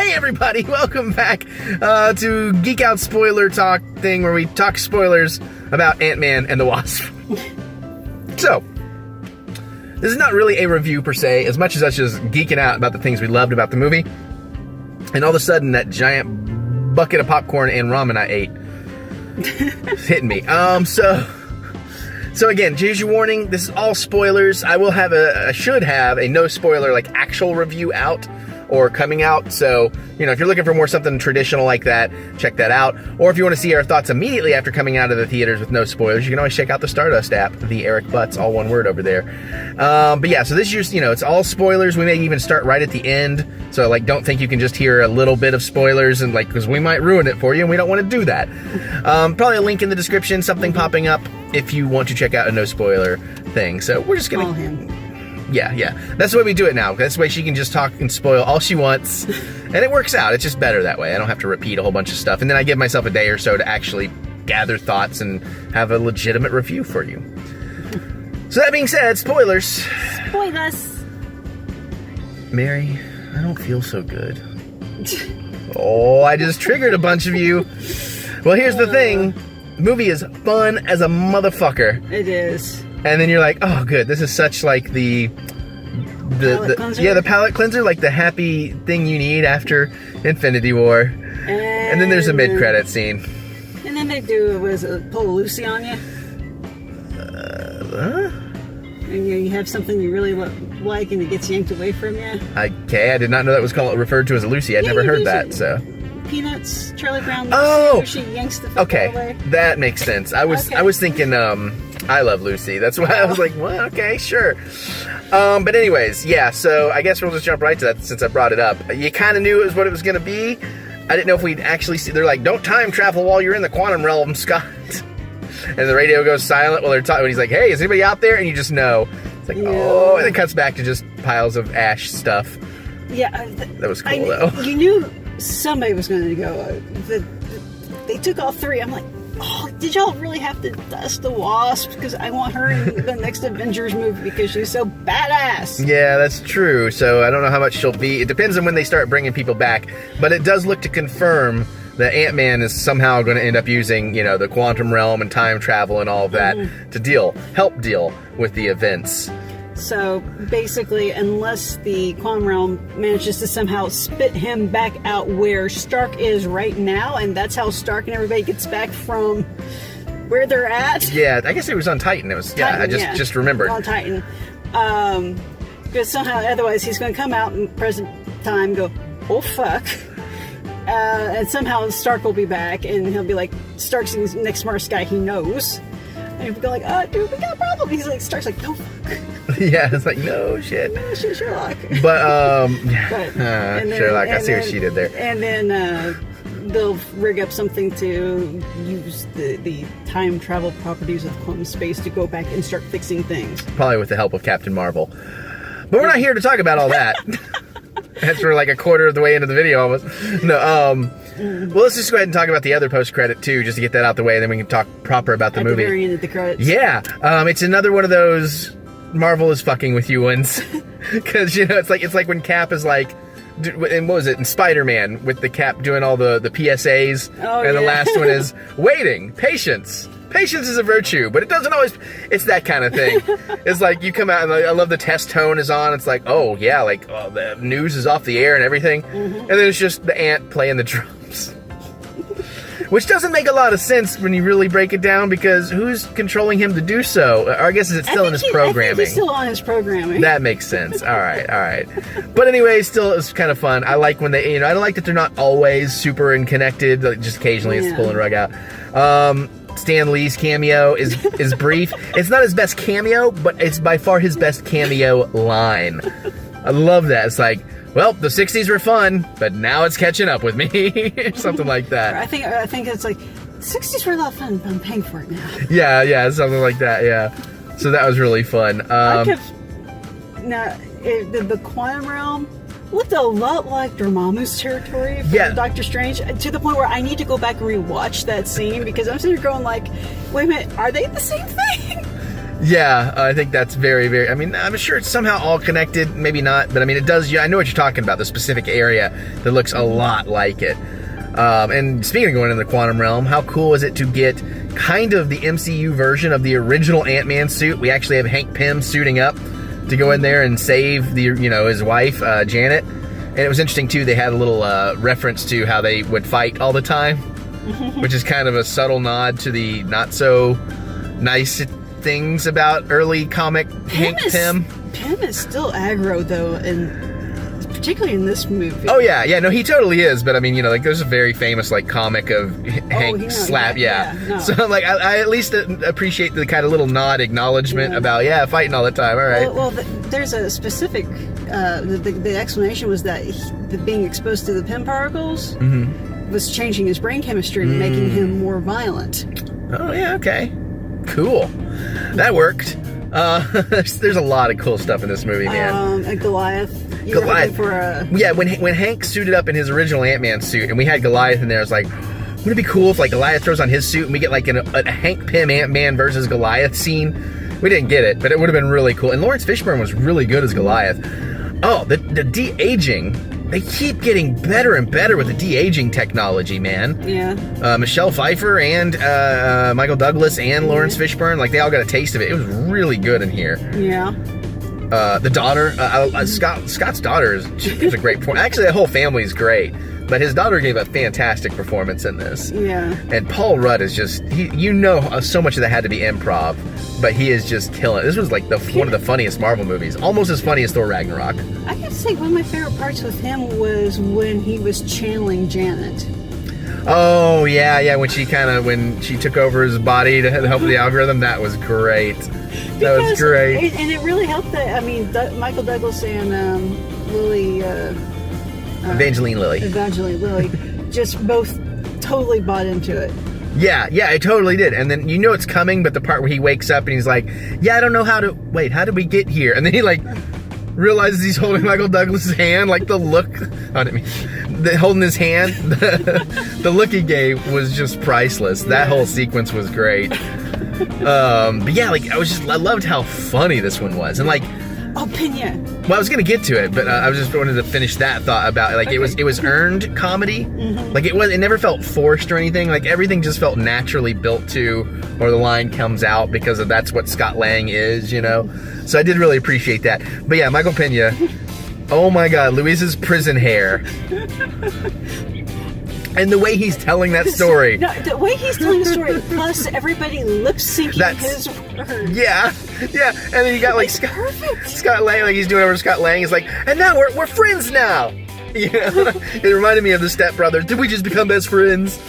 Hey everybody, welcome back to Geek Out Spoiler Talk thing where we talk spoilers about Ant-Man and the Wasp. So, this is not really a review per se, as much as us just geeking out about the things we loved about the movie. And all of a sudden, that giant bucket of popcorn and ramen I ate is hitting me. So again, here's your warning. This is all spoilers. I will have I should have a no spoiler, like, actual review out or coming out. So, you know, if you're looking for more something traditional like that, check that out. Or if you want to see our thoughts immediately after coming out of the theaters with no spoilers, you can always check out the Stardust app, TheEricButts, all one word over there. But yeah, so this is just, you know, it's all spoilers. We may even start right at the end. So, like, don't think you can just hear a little bit of spoilers, and, like, because we might ruin it for you, and we don't want to do that. Probably a link in the description, something popping up if you want to check out a no spoiler thing. So we're just gonna call him. Yeah. That's the way we do it now. That's the way she can just talk and spoil all she wants. And it works out. It's just better that way. I don't have to repeat a whole bunch of stuff. And then I give myself a day or so to actually gather thoughts and have a legitimate review for you. So that being said, spoilers. Spoilers. Mary, I don't feel so good. Oh, I just triggered a bunch of you. Well, here's the thing. The movie is fun as a motherfucker. It is. And then you're like, oh, good. This is such like the palate cleanser, like the happy thing you need after Infinity War. And then there's a mid-credit scene. And then they pull Lucy on you. And you have something you really like, and it gets yanked away from you. Okay, I did not know that was referred to as a Lucy. I'd never heard that. So. Peanuts, Charlie Brown Lucy, where she yanks the football away. That makes sense. I was thinking I Love Lucy. That's why I was like, well, okay, sure. But anyways, yeah, so I guess we'll just jump right to that since I brought it up. You kind of knew it was what it was going to be. I didn't know if we'd actually see. They're like, don't time travel while you're in the quantum realm, Scott. And the radio goes silent while they're talking. He's like, hey, is anybody out there? And you just know. It's like, oh, and it cuts back to just piles of ash stuff. Yeah. That was cool, though. You knew somebody was going to go. They took all three. I'm like, oh, did y'all really have to dust the Wasp? Because I want her in the next Avengers movie because she's so badass. Yeah, that's true. So I don't know how much she'll be. It depends on when they start bringing people back. But it does look to confirm that Ant-Man is somehow going to end up using, you know, the quantum realm and time travel and all of that to help deal with the events. So basically, unless the quantum realm manages to somehow spit him back out where Stark is right now, and that's how Stark and everybody gets back from where they're at. Yeah, I guess it was on Titan. It was Titan, I just remembered. On Titan. Because somehow, otherwise, he's going to come out in present time, go, oh fuck. And somehow Stark will be back, and he'll be like, Stark's the next smartest guy he knows. And he'll be like, dude, we got a problem. He's like, Stark's like, no fuck. Yeah, it's like, no shit. No shit, Sherlock. But, Sherlock, I see what she did there. And then they'll rig up something to use the time travel properties of quantum space to go back and start fixing things. Probably with the help of Captain Marvel. But we're not here to talk about all that. That's for like a quarter of the way into the video almost. No, well, let's just go ahead and talk about the other post-credit too, just to get that out the way, and then we can talk proper about the movie. At the very end of the credits. Yeah, it's another one of those Marvel is fucking with you ones. Because, you know, it's like when Cap is like, and what was it, in Spider-Man, with the Cap doing all the PSAs, and the last one is, waiting, patience. Patience is a virtue, but it doesn't always, it's that kind of thing. It's like, you come out, and I love the test tone is on, it's like, oh, yeah, like, the news is off the air and everything, and then it's just the ant playing the drums. Which doesn't make a lot of sense when you really break it down, because who's controlling him to do so? Or I guess it's still in his programming. I think he's still on his programming. That makes sense. All right. But anyway, still, it's kind of fun. I like when they, you know, I don't like that they're not always super and connected. Like, just occasionally it's pulling the rug out. Stan Lee's cameo is brief. It's not his best cameo, but it's by far his best cameo line. I love that. It's like, well, the 60s were fun, but now it's catching up with me. Something like that. I think it's like, the 60s were a lot of fun, but I'm paying for it now. Yeah, something like that, yeah. So that was really fun. The quantum realm looked a lot like Dormammu's territory from Doctor Strange, to the point where I need to go back and rewatch that scene, because I'm sitting here going like, wait a minute, are they the same thing? Yeah, I think that's very, very... I mean, I'm sure it's somehow all connected. Maybe not, but I mean, it does... I know what you're talking about, the specific area that looks a lot like it. And speaking of going into the quantum realm, how cool is it to get kind of the MCU version of the original Ant-Man suit? We actually have Hank Pym suiting up to go in there and save his wife, Janet. And it was interesting, too, they had a little reference to how they would fight all the time, which is kind of a subtle nod to the not-so-nice things about early comic Hank Pym. Pym is still aggro, though, and particularly in this movie. Oh, yeah, no, he totally is, but I mean, there's a very famous, comic of Hank slap, no. So, I at least appreciate the kind of little nod acknowledgement about, fighting all the time, all right. Well, there's a specific, the explanation was that being exposed to the Pym particles was changing his brain chemistry and making him more violent. Oh, yeah, okay. Cool. That worked. There's a lot of cool stuff in this movie, man. And Goliath. Yeah, when Hank suited up in his original Ant-Man suit, and we had Goliath in there, I was like, wouldn't it be cool if Goliath throws on his suit and we get a Hank Pym Ant-Man versus Goliath scene? We didn't get it, but it would have been really cool. And Lawrence Fishburne was really good as Goliath. Oh, the de-aging. They keep getting better and better with the de-aging technology, man. Yeah. Michelle Pfeiffer and Michael Douglas and Lawrence Fishburne, they all got a taste of it. It was really good in here. Yeah. The daughter, Scott's daughter is a great performance. Actually, the whole family is great, but his daughter gave a fantastic performance in this. Yeah. And Paul Rudd is just, so much of that had to be improv, but he is just killing it. This was one of the funniest Marvel movies, almost as funny as Thor Ragnarok. I gotta say, one of my favorite parts with him was when he was channeling Janet. Oh, yeah, when she took over his body to help the algorithm, that was great. That was great. And it really helped Michael Douglas and Lily... Evangeline Lilly just both totally bought into it. Yeah, it totally did. And then it's coming, but the part where he wakes up and he's like, I don't know how did we get here? And then he realizes he's holding Michael Douglas's hand, the look, holding his hand, the look he gave was just priceless. That whole sequence was great. But yeah, I loved how funny this one was. And Opinion. Well, I was gonna get to it, but I was just wanted to finish that thought about it. It was earned comedy. It never felt forced or anything. Everything just felt naturally built to, or the line comes out because that's what Scott Lang is, So I did really appreciate that. But yeah, Michael Pena. Oh my God, Luis's prison hair. And the way he's telling that story. No, the way he's telling the story, plus everybody lip syncing his words. Yeah. And then you got Scott Lang, he's doing over Scott Lang. He's and now we're friends now. It reminded me of the Step Brothers. Did we just become best friends?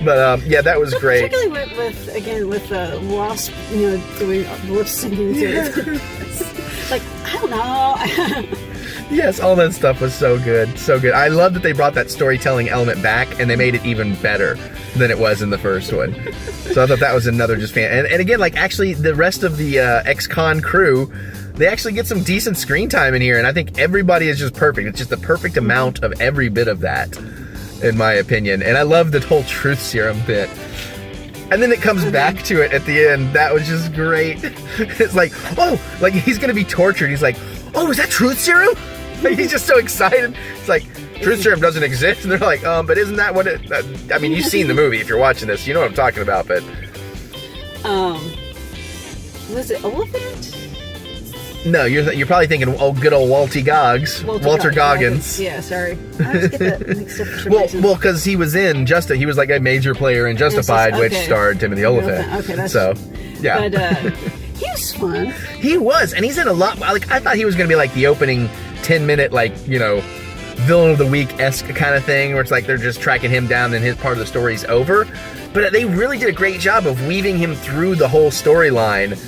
But that was great. Particularly with Wasp, doing lip syncing to it. I don't know. Yes, all that stuff was so good, so good. I love that they brought that storytelling element back, and they made it even better than it was in the first one. So I thought that was another just fan. And again, actually, the rest of the ex-con crew, they actually get some decent screen time in here, and I think everybody is just perfect. It's just the perfect amount of every bit of that, in my opinion. And I love the whole truth serum bit. And then it comes back to it at the end. That was just great. It's he's going to be tortured. He's oh, is that truth serum? He's just so excited. It's truth serum doesn't exist. And they're but isn't that what it... you've seen the movie if you're watching this. You know what I'm talking about, but... Was it Elephant? No, you're probably thinking, good old Walter Goggins. Yeah, sorry. I always get that mixed up for some reason. Well, because he was in he was a major player in Justified, which starred Timothy Olyphant. Okay, that's... So, yeah. But, he was fun. He was, and he's in a lot... I thought he was going to be the opening 10-minute, villain of the week-esque kind of thing, where it's they're just tracking him down and his part of the story's over. But they really did a great job of weaving him through the whole storyline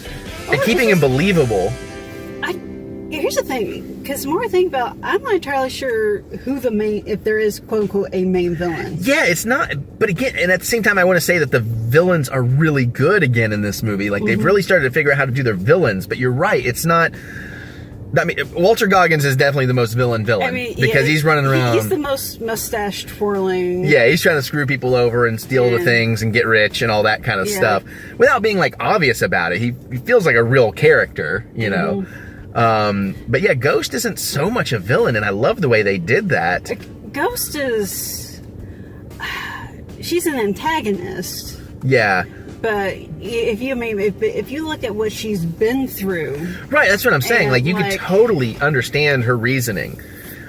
and keeping him believable. Here's the thing, because the more I think about, I'm not entirely sure if there is quote unquote a main villain. Yeah, it's not. But again, and at the same time, I want to say that the villains are really good again in this movie. They've really started to figure out how to do their villains. But you're right, it's not. I mean, Walter Goggins is definitely the most villain because he's running around. He's the most mustache twirling. Yeah, he's trying to screw people over and steal the things and get rich and all that kind of stuff without being like obvious about it. He feels like a real character, you know. But yeah, Ghost isn't so much a villain, and I love the way they did that. Ghost is... she's an antagonist. Yeah. But if you look at what she's been through... Right, that's what I'm saying. Like, you could totally understand her reasoning.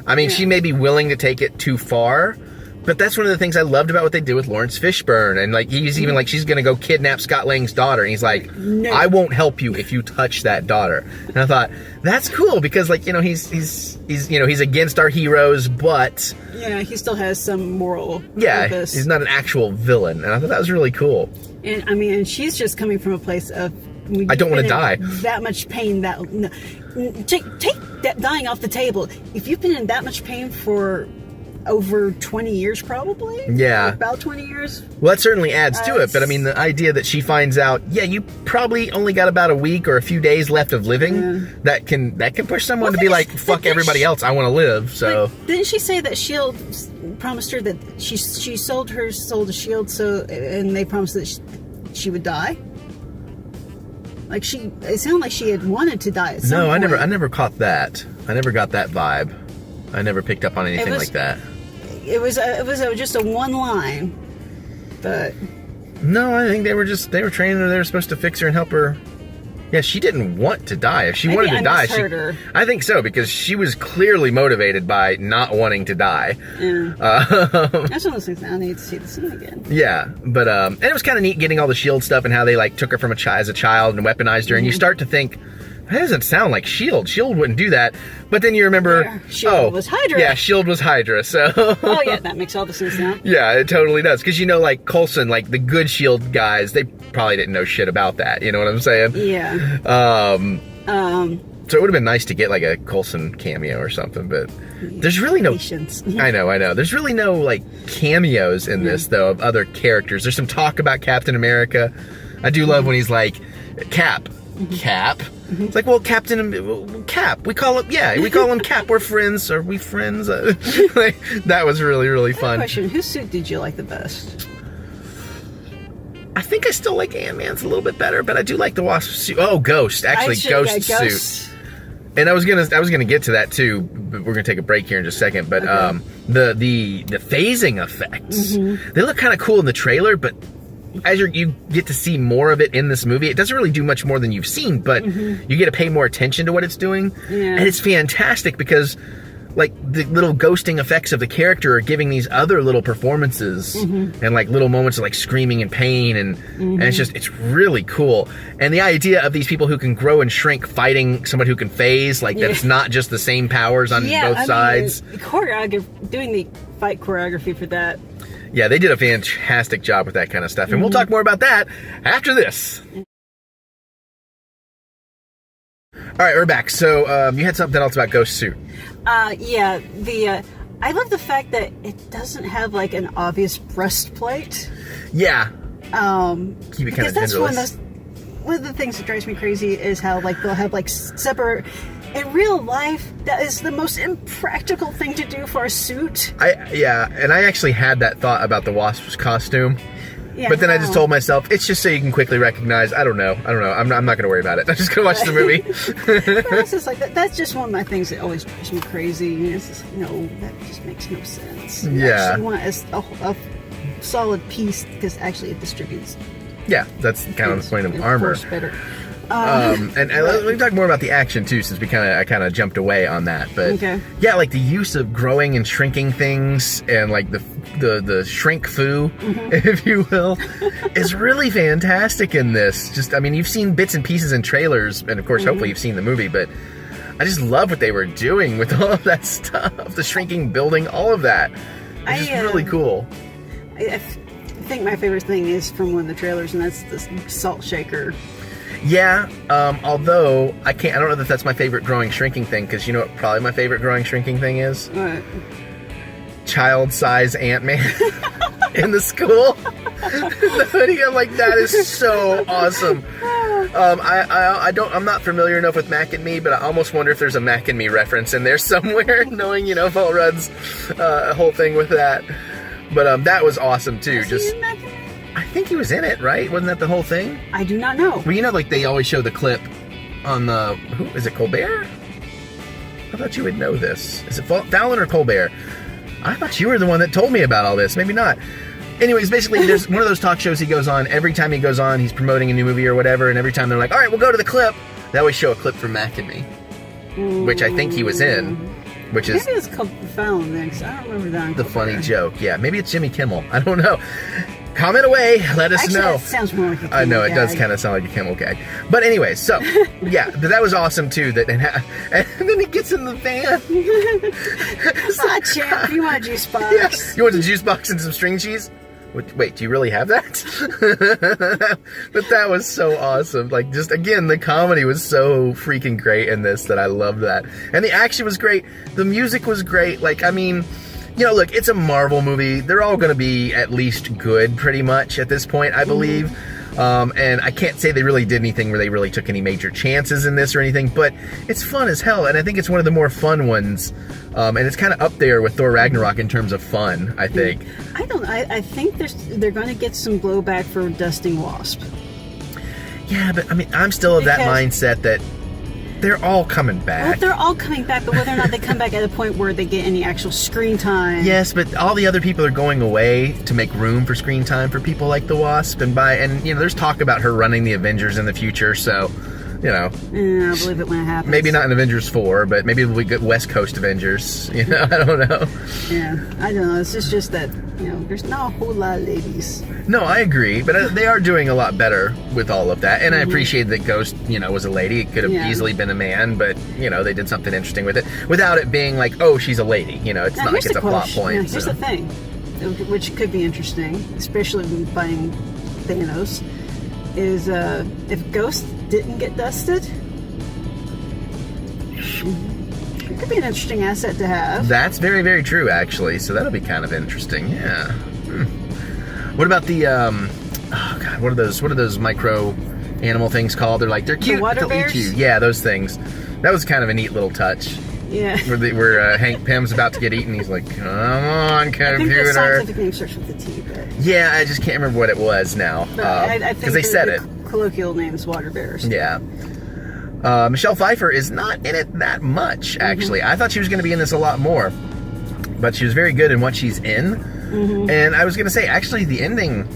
I mean, she may be willing to take it too far, but that's one of the things I loved about what they did with Lawrence Fishburne. And, like, he's even like, she's going to go kidnap Scott Lang's daughter. And he's like, no. I won't help you if you touch that daughter. And I thought, that's cool because, like, you know, he's against our heroes, but... Yeah, he still has some moral purpose. Yeah, he's not an actual villain. And I thought that was really cool. And I mean, and she's just coming from a place of I don't want to die. That much pain. Take that dying off the table. If you've been in that much pain for over 20 years, probably. Yeah, about 20 years. Well, that certainly adds to it. But I mean, the idea that she finds out, you probably only got about a week or a few days left of living. That can push someone to be like, fuck everybody else. I want to live. So didn't she say that Shield promised her that she sold her soul to Shield, and they promised that she would die? Like it sounded like she had wanted to die at some point. I never caught that. I never got that vibe. I never picked up on anything like that. It was just a one line, but no, I think they were training her. They were supposed to fix her and help her. Yeah, she didn't want to die. If she wanted to die, I think so, because she was clearly motivated by not wanting to die. Yeah. That's one of those things. I need to see the scene again. Yeah, but and it was kind of neat getting all the Shield stuff and how they like took her from as a child and weaponized her, and you start to think, that doesn't sound like Shield. Shield wouldn't do that. But then you remember, Shield was Hydra. Yeah, Shield was Hydra. So oh yeah, that makes all the sense now. Yeah, it totally does. Because like Coulson, like the good Shield guys, they probably didn't know shit about that. You know what I'm saying? Yeah. So it would have been nice to get like a Coulson cameo or something, but there's really no patience. I know. There's really no like cameos in this though of other characters. There's some talk about Captain America. I do love when he's like, Cap. It's like, well, Cap. We call him Cap. We're friends. Are we friends? That was really, really fun. Question: whose suit did you like the best? I think I still like Ant-Man's a little bit better, but I do like the Wasp suit. Oh, Ghost. Actually, Ghost suit. And I was gonna get to that too, but we're gonna take a break here in just a second. But the phasing effects, they look kind of cool in the trailer, but as you get to see more of it in this movie, it doesn't really do much more than you've seen, but you get to pay more attention to what it's doing. Yeah. And it's fantastic because like the little ghosting effects of the character are giving these other little performances and like little moments of like screaming and pain and it's really cool. And the idea of these people who can grow and shrink fighting someone who can phase, like that's not just the same powers on both sides. Doing the fight choreography for that. Yeah, they did a fantastic job with that kind of stuff. And we'll talk more about that after this. All right, we're back. So you had something else about Ghost Suit. Yeah, I love the fact that it doesn't have like an obvious breastplate. Yeah. Keep it kind of genderless. One of the things that drives me crazy is how like they'll have like separate. In real life, that is the most impractical thing to do for a suit. And I actually had that thought about the Wasp's costume. Yeah, but then I just told myself, it's just so you can quickly recognize, I don't know. I'm not going to worry about it. I'm just going to watch the movie. It's just like that's just one of my things that always drives me crazy. It's just, that just makes no sense. You actually want a solid piece because actually it distributes. Yeah, that's kind of the point of armor. Better. And let me talk more about the action too, since I kind of jumped away on that. But yeah, like the use of growing and shrinking things, and like the shrink foo, if you will, is really fantastic in this. Just, I mean, you've seen bits and pieces in trailers, and of course, hopefully you've seen the movie. But I just love what they were doing with all of that stuff, the shrinking, building, all of that. It's just really cool. I think my favorite thing is from one of the trailers, and that's the salt shaker. Yeah, although I don't know if that's my favorite growing shrinking thing, because you know what probably my favorite growing shrinking thing is? What? Child-size Ant-Man in the school. The hoodie, I'm like, that is so awesome. I'm not familiar enough with Mac and Me, but I almost wonder if there's a Mac and Me reference in there somewhere, knowing, Paul Rudd's whole thing with that. But that was awesome too. Was he in Mac and Me? I think he was in it, right? Wasn't that the whole thing? I do not know. Well, like they always show the clip on the, who is it, Colbert? I thought you would know this. Is it Fallon or Colbert? I thought you were the one that told me about all this. Maybe not. Anyways, basically, there's one of those talk shows he goes on. Every time he goes on, he's promoting a new movie or whatever, and every time they're like, all right, we'll go to the clip. They always show a clip from Mac and Me, which I think he was in, which is... Maybe it's called Fallon then, because I don't remember that. The funny joke. Yeah, maybe it's Jimmy Kimmel. I don't know. Comment away. Let us know. That sounds more like a Kimmel I know, it gag. does kind of sound like a Kimmel gag. But anyway, so, yeah, but that was awesome, too. And then he gets in the van. Champ, you want a juice box? Yeah. You want a juice box and some string cheese? Wait, do you really have that? But that was so awesome. Like, just, again, the comedy was so freaking great in this that I loved that. And the action was great. The music was great. Like, I mean... look, it's a Marvel movie. They're all going to be at least good, pretty much, at this point, I believe. And I can't say they really did anything where they really took any major chances in this or anything, but it's fun as hell, and I think it's one of the more fun ones. And it's kind of up there with Thor Ragnarok in terms of fun, I think. I think they're going to get some blowback for dusting Wasp. Yeah, but, I mean, I'm still of that mindset that they're all coming back. Well, they're all coming back, but whether or not they come back at a point where they get any actual screen time. Yes, but all the other people are going away to make room for screen time for people like the Wasp, and there's talk about her running the Avengers in the future, so, I'll believe it when it happens. Maybe not in Avengers 4, but maybe we'll get West Coast Avengers, I don't know. Yeah, I don't know, it's just that, there's not a whole lot of ladies. No, I agree, but they are doing a lot better with all of that, and I appreciate that Ghost, was a lady. It could have easily been a man, but, they did something interesting with it, without it being like, oh, she's a lady, it's not like it's a plot point. Here's the thing, which could be interesting, especially when fighting Thanos, is if Ghost didn't get dusted, it could be an interesting asset to have. That's very, very true, actually, so that'll be kind of interesting, yeah. What about the, what are those micro animal things called? They're cute, the water they'll bears? eat you. Yeah, those things. That was kind of a neat little touch. Yeah. Where Hank Pym's about to get eaten, he's like, come on, computer. I think the scientific name starts with the T, but... Yeah, I just can't remember what it was now. Because they said it. Colloquial name is water bears. Yeah. Michelle Pfeiffer is not in it that much, actually. I thought she was going to be in this a lot more. But she was very good in what she's in. And I was going to say, actually, the ending,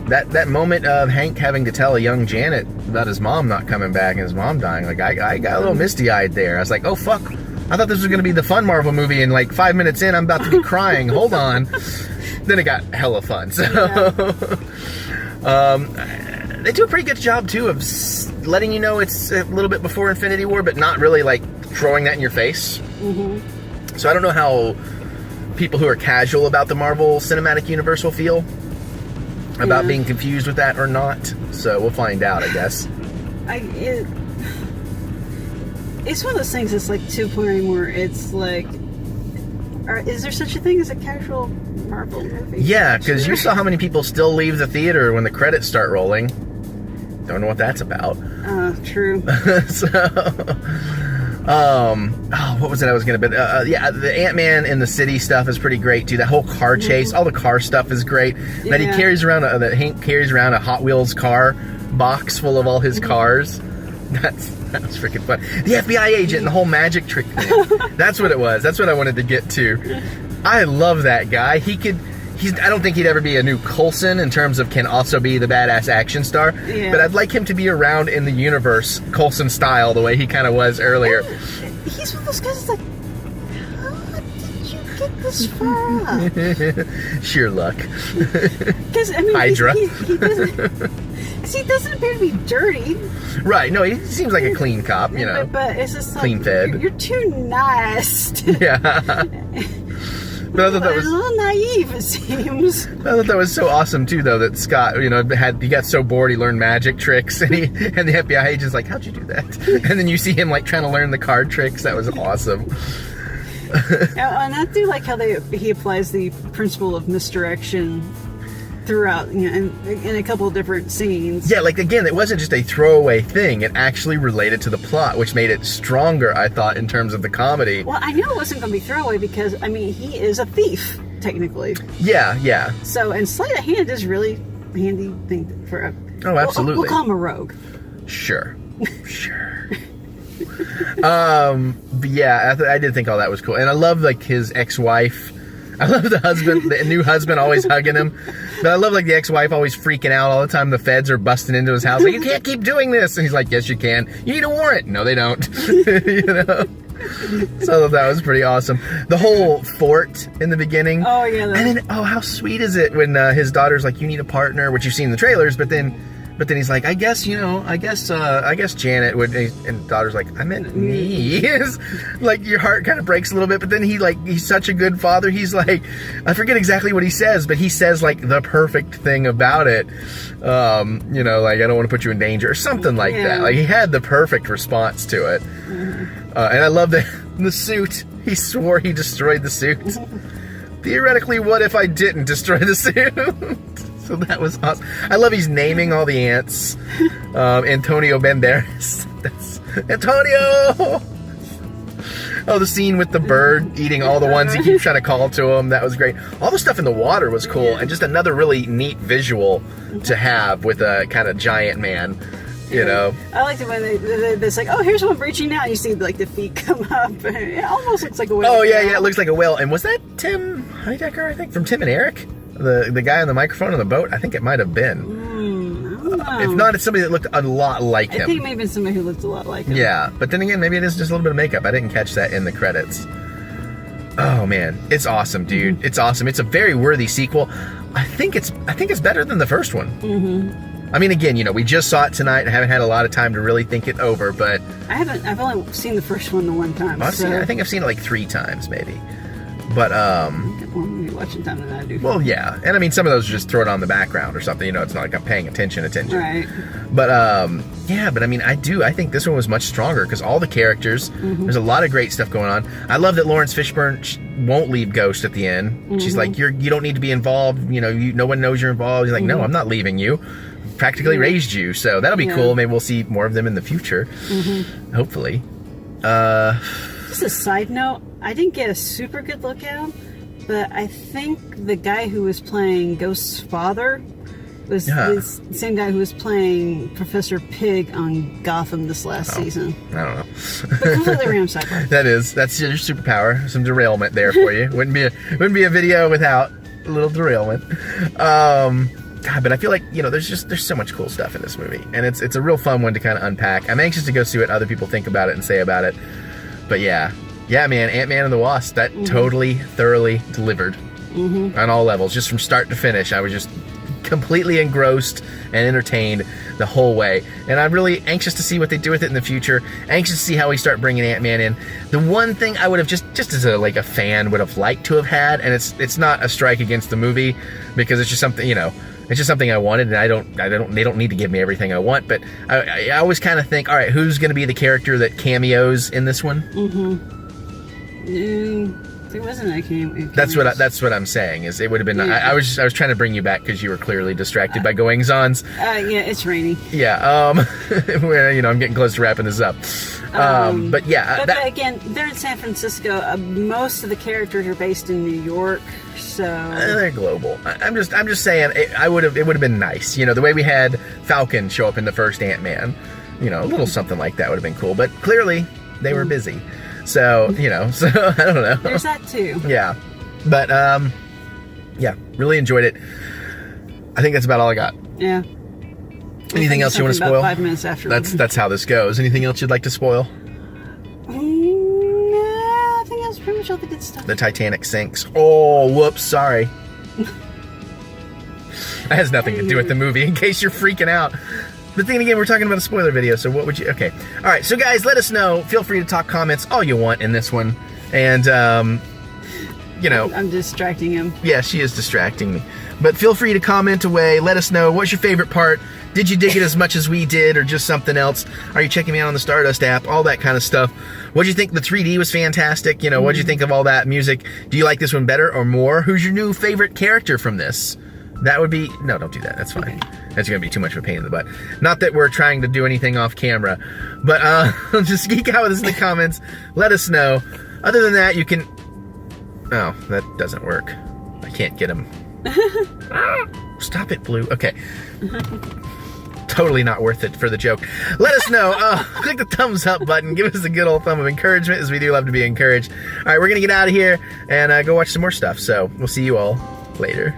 that moment of Hank having to tell a young Janet about his mom not coming back and his mom dying, like, I got a little misty-eyed there. I was like, oh, fuck. I thought this was going to be the fun Marvel movie, and like 5 minutes in, I'm about to be crying. Hold on. Then it got hella fun. So, they do a pretty good job, too, of letting you know it's a little bit before Infinity War, but not really, like, throwing that in your face. So I don't know how people who are casual about the Marvel Cinematic Universe will feel about being confused with that or not. So we'll find out, I guess. It's one of those things that's like to a point where it's like, is there such a thing as a casual Marvel movie? Yeah, because you saw how many people still leave the theater when the credits start rolling. Don't know what that's about. True. What was it I was going to... yeah, the Ant-Man in the city stuff is pretty great, too. That whole car chase, all the car stuff is great. That he carries around, that Hank carries around a Hot Wheels car box full of all his cars. That was freaking fun. The FBI agent and the whole magic trick thing. That's what it was. That's what I wanted to get to. I love that guy. I don't think he'd ever be a new Coulson in terms of can also be the badass action star. Yeah. But I'd like him to be around in the universe, Coulson style, the way he kind of was earlier. He's one of those guys that's like, how did you get this far? Sheer luck. Because, I mean, Hydra. He doesn't appear to be dirty. Right, no, he seems like a clean cop, you know. But it's just like, clean fed. You're too nice. Yeah. But I thought that was a little naive, it seems. I thought that was so awesome too, though, that Scott, he got so bored he learned magic tricks, and the FBI agent's like, "How'd you do that?" And then you see him like trying to learn the card tricks. That was awesome. And I do like how he applies the principle of misdirection throughout, in a couple of different scenes. Yeah, like, again, it wasn't just a throwaway thing. It actually related to the plot, which made it stronger, I thought, in terms of the comedy. Well, I knew it wasn't going to be throwaway because, he is a thief, technically. Yeah. So, and sleight of hand is really a handy thing for a... Oh, absolutely. We'll call him a rogue. Sure. But yeah, I did think all that was cool. And I love, like, his ex-wife. I love the husband, the new husband always hugging him. But I love, like, the ex-wife always freaking out all the time. The feds are busting into his house. Like, you can't keep doing this. And he's like, yes, you can. You need a warrant. No, they don't. So that was pretty awesome. The whole fort in the beginning. Oh, yeah. And then, how sweet is it when his daughter's like, you need a partner, which you've seen in the trailers, but then he's like, I guess Janet would, and daughter's like, I meant me. Like, your heart kind of breaks a little bit, but then he's such a good father. He's like, I forget exactly what he says, but he says, like, the perfect thing about it. Like, I don't want to put you in danger or something like that. Like, he had the perfect response to it. And I love the suit. He swore he destroyed the suit. Theoretically, what if I didn't destroy the suit? So that was awesome. I love he's naming all the ants. Antonio Banderas. That's Antonio! Oh, the scene with the bird eating all the ones he keeps trying to call to him. That was great. All the stuff in the water was cool. And just another really neat visual to have with a kind of giant man. I liked it when it's like, oh, here's one reaching out. You see, like, the feet come up. It almost looks like a whale. Oh, yeah, it looks like a whale. And was that Tim Heidecker, I think, from Tim and Eric? The guy on the microphone on the boat? I think it might have been. I don't know. If not, it's somebody that looked a lot like him. I think it may have been somebody who looked a lot like him. Yeah, but then again, maybe it is just a little bit of makeup. I didn't catch that in the credits. Oh, man. It's awesome, dude. Mm-hmm. It's awesome. It's a very worthy sequel. I think it's better than the first one. Mm-hmm. I mean, again, we just saw it tonight. I haven't had a lot of time to really think it over, but... I've only seen the first one the one time. I think I've seen it like 3 times, maybe. But, Well, maybe watching time than I do. Well, yeah. And I mean, some of those just throw it on the background or something. It's not like I'm paying attention. Right. But, yeah, but I mean, I think this one was much stronger because all the characters, there's a lot of great stuff going on. I love that Lawrence Fishburne won't leave Ghost at the end. She's like, you don't need to be involved. No one knows you're involved. He's like, no, I'm not leaving you. Practically raised you. So that'll be cool. Maybe we'll see more of them in the future. Hopefully. Just a side note, I didn't get a super good look at him, but I think the guy who was playing Ghost's father was the same guy who was playing Professor Pig on Gotham this last season. I don't know. But completely random sidebar. That's your superpower. Some derailment there for you. Wouldn't be a video without a little derailment. God, but I feel like, there's so much cool stuff in this movie, and it's a real fun one to kind of unpack. I'm anxious to go see what other people think about it and say about it. But yeah, man, Ant-Man and the Wasp, that totally, thoroughly delivered on all levels, just from start to finish. I was just completely engrossed and entertained the whole way. And I'm really anxious to see what they do with it in the future. Anxious to see how we start bringing Ant-Man in. The one thing I would have just as a fan would have liked to have had, and it's not a strike against the movie, because it's just something, it's just something I wanted, and they don't need to give me everything I want, but I always kind of think, all right, who's going to be the character that cameos in this one? There wasn't a cameo. That's what I'm saying, is it would have been, I was trying to bring you back because you were clearly distracted by goings-ons. Yeah, it's raining. Yeah, I'm getting close to wrapping this up. But yeah. But again, they're in San Francisco. Most of the characters are based in New York, so they're global. I'm just saying it would have been nice. The way we had Falcon show up in the first Ant-Man. A little something like that would have been cool. But clearly they were busy. So, so I don't know. There's that too. Yeah. But yeah, really enjoyed it. I think that's about all I got. Yeah. Anything else you want to spoil? About 5 minutes after. That's how this goes. Anything else you'd like to spoil? No, I think that's pretty much all the good stuff. The Titanic sinks. Oh, whoops, sorry. That has nothing to do with the movie, in case you're freaking out. But then again, we're talking about a spoiler video, so what would you... Okay. All right, so guys, let us know. Feel free to talk comments all you want in this one. And, I'm distracting him. Yeah, she is distracting me. But feel free to comment away. Let us know. What's your favorite part? Did you dig it as much as we did, or just something else? Are you checking me out on the Stardust app? All that kind of stuff. What'd you think? The 3D was fantastic. What'd you think of all that music? Do you like this one better or more? Who's your new favorite character from this? That would be... No, don't do that. That's fine. Okay. That's going to be too much of a pain in the butt. Not that we're trying to do anything off camera, but just geek out with us in the comments. Let us know. Other than that, you can... Oh, that doesn't work. I can't get him. Stop it, Blue. Okay. Totally not worth it for the joke. Let us know. Click the thumbs up button. Give us a good old thumb of encouragement, as we do love to be encouraged. All right, we're going to get out of here and go watch some more stuff. So we'll see you all later.